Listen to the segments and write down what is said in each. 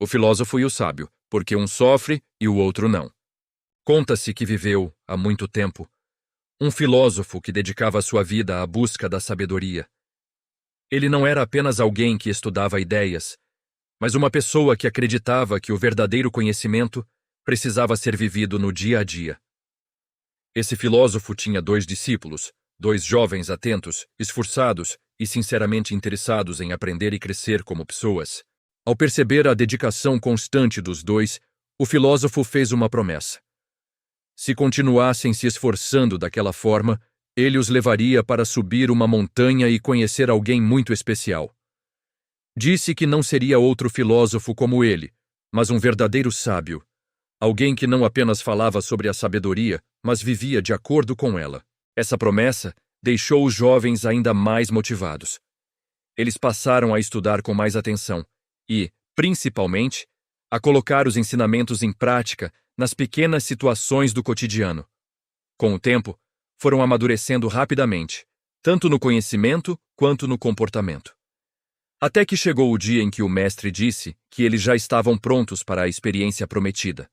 o filósofo e o sábio, porque um sofre e o outro não. Conta-se que viveu, há muito tempo, um filósofo que dedicava sua vida à busca da sabedoria. Ele não era apenas alguém que estudava ideias, mas uma pessoa que acreditava que o verdadeiro conhecimento precisava ser vivido no dia a dia. Esse filósofo tinha 2 discípulos, 2 jovens atentos, esforçados e sinceramente interessados em aprender e crescer como pessoas. Ao perceber a dedicação constante dos 2, o filósofo fez uma promessa. Se continuassem se esforçando daquela forma, ele os levaria para subir uma montanha e conhecer alguém muito especial. Disse que não seria outro filósofo como ele, mas um verdadeiro sábio, alguém que não apenas falava sobre a sabedoria, mas vivia de acordo com ela. Essa promessa deixou os jovens ainda mais motivados. Eles passaram a estudar com mais atenção e, principalmente, a colocar os ensinamentos em prática nas pequenas situações do cotidiano. Com o tempo, foram amadurecendo rapidamente, tanto no conhecimento quanto no comportamento. Até que chegou o dia em que o mestre disse que eles já estavam prontos para a experiência prometida.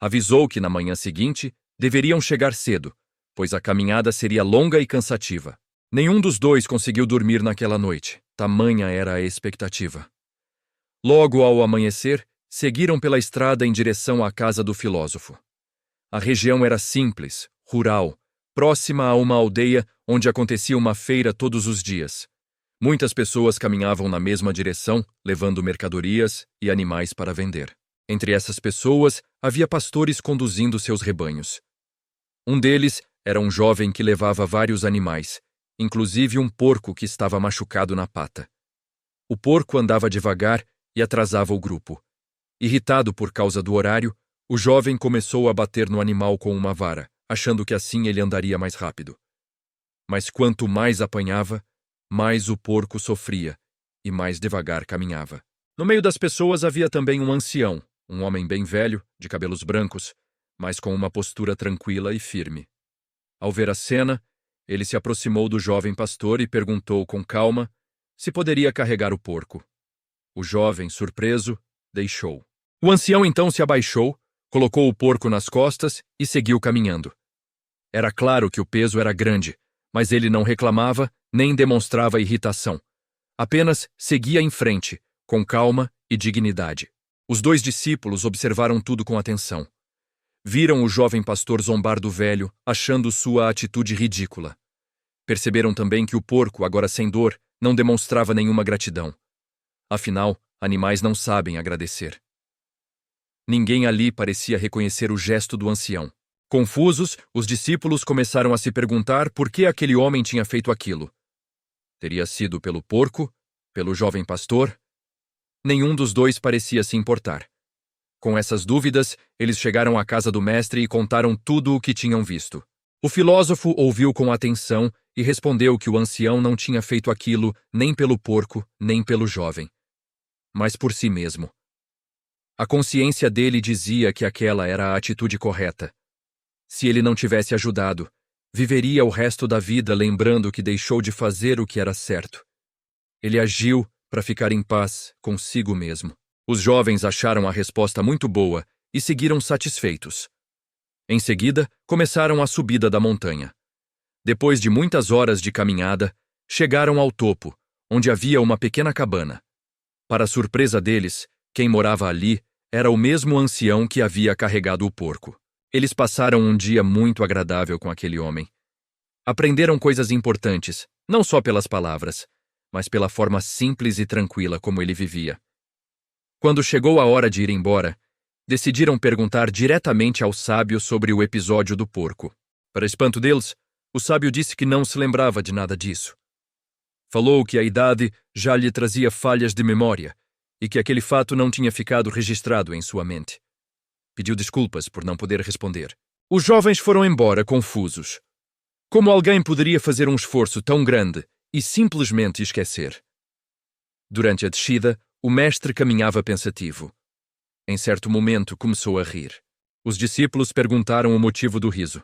Avisou que na manhã seguinte deveriam chegar cedo, pois a caminhada seria longa e cansativa. Nenhum dos 2 conseguiu dormir naquela noite, tamanha era a expectativa. Logo ao amanhecer, seguiram pela estrada em direção à casa do filósofo. A região era simples, rural, próxima a uma aldeia onde acontecia uma feira todos os dias. Muitas pessoas caminhavam na mesma direção, levando mercadorias e animais para vender. Entre essas pessoas, havia pastores conduzindo seus rebanhos. Um deles era um jovem que levava vários animais, inclusive um porco que estava machucado na pata. O porco andava devagar e atrasava o grupo. Irritado por causa do horário, o jovem começou a bater no animal com uma vara, achando que assim ele andaria mais rápido. Mas quanto mais apanhava, mais o porco sofria e mais devagar caminhava. No meio das pessoas havia também um ancião, um homem bem velho, de cabelos brancos, mas com uma postura tranquila e firme. Ao ver a cena, ele se aproximou do jovem pastor e perguntou com calma se poderia carregar o porco. O jovem, surpreso, deixou. O ancião então se abaixou, colocou o porco nas costas e seguiu caminhando. Era claro que o peso era grande, mas ele não reclamava nem demonstrava irritação. Apenas seguia em frente, com calma e dignidade. Os 2 discípulos observaram tudo com atenção. Viram o jovem pastor zombar do velho, achando sua atitude ridícula. Perceberam também que o porco, agora sem dor, não demonstrava nenhuma gratidão. Afinal, animais não sabem agradecer. Ninguém ali parecia reconhecer o gesto do ancião. Confusos, os discípulos começaram a se perguntar por que aquele homem tinha feito aquilo. Teria sido pelo porco? Pelo jovem pastor? Nenhum dos 2 parecia se importar. Com essas dúvidas, eles chegaram à casa do mestre e contaram tudo o que tinham visto. O filósofo ouviu com atenção e respondeu que o ancião não tinha feito aquilo nem pelo porco, nem pelo jovem, mas por si mesmo. A consciência dele dizia que aquela era a atitude correta. Se ele não tivesse ajudado, viveria o resto da vida lembrando que deixou de fazer o que era certo. Ele agiu para ficar em paz consigo mesmo. Os jovens acharam a resposta muito boa e seguiram satisfeitos. Em seguida, começaram a subida da montanha. Depois de muitas horas de caminhada, chegaram ao topo, onde havia uma pequena cabana. Para surpresa deles, quem morava ali era o mesmo ancião que havia carregado o porco. Eles passaram um dia muito agradável com aquele homem. Aprenderam coisas importantes, não só pelas palavras, mas pela forma simples e tranquila como ele vivia. Quando chegou a hora de ir embora, decidiram perguntar diretamente ao sábio sobre o episódio do porco. Para espanto deles, o sábio disse que não se lembrava de nada disso. Falou que a idade já lhe trazia falhas de memória e que aquele fato não tinha ficado registrado em sua mente. Pediu desculpas por não poder responder. Os jovens foram embora confusos. Como alguém poderia fazer um esforço tão grande e simplesmente esquecer? Durante a descida, o mestre caminhava pensativo. Em certo momento, começou a rir. Os discípulos perguntaram o motivo do riso.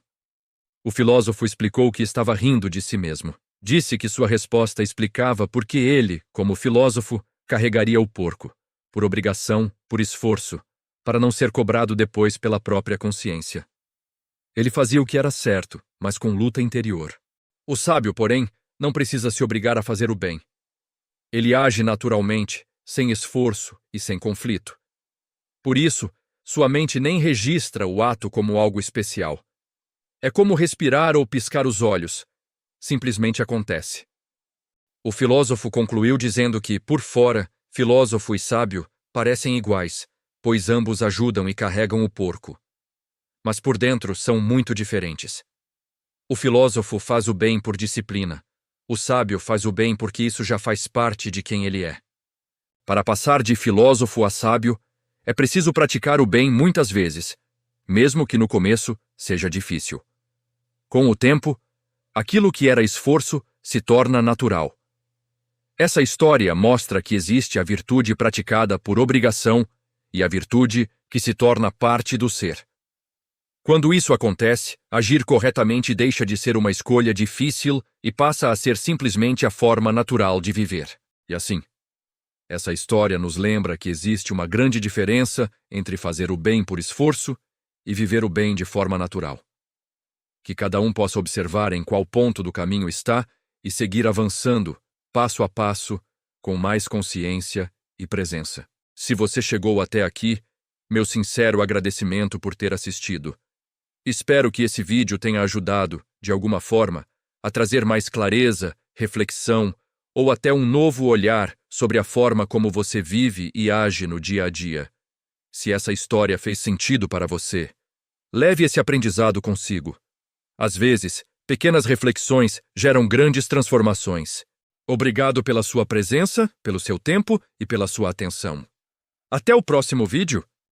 O filósofo explicou que estava rindo de si mesmo. Disse que sua resposta explicava por que ele, como filósofo, carregaria o porco, por obrigação, por esforço, para não ser cobrado depois pela própria consciência. Ele fazia o que era certo, mas com luta interior. O sábio, porém, não precisa se obrigar a fazer o bem. Ele age naturalmente, sem esforço e sem conflito. Por isso, sua mente nem registra o ato como algo especial. É como respirar ou piscar os olhos. Simplesmente acontece. O filósofo concluiu dizendo que, por fora, filósofo e sábio parecem iguais, pois ambos ajudam e carregam o porco. Mas por dentro são muito diferentes. O filósofo faz o bem por disciplina. O sábio faz o bem porque isso já faz parte de quem ele é. Para passar de filósofo a sábio, é preciso praticar o bem muitas vezes, mesmo que no começo seja difícil. Com o tempo, aquilo que era esforço se torna natural. Essa história mostra que existe a virtude praticada por obrigação e a virtude que se torna parte do ser. Quando isso acontece, agir corretamente deixa de ser uma escolha difícil e passa a ser simplesmente a forma natural de viver. E assim, essa história nos lembra que existe uma grande diferença entre fazer o bem por esforço e viver o bem de forma natural. Que cada um possa observar em qual ponto do caminho está e seguir avançando, passo a passo, com mais consciência e presença. Se você chegou até aqui, meu sincero agradecimento por ter assistido. Espero que esse vídeo tenha ajudado, de alguma forma, a trazer mais clareza, reflexão ou até um novo olhar sobre a forma como você vive e age no dia a dia. Se essa história fez sentido para você, leve esse aprendizado consigo. Às vezes, pequenas reflexões geram grandes transformações. Obrigado pela sua presença, pelo seu tempo e pela sua atenção. Até o próximo vídeo!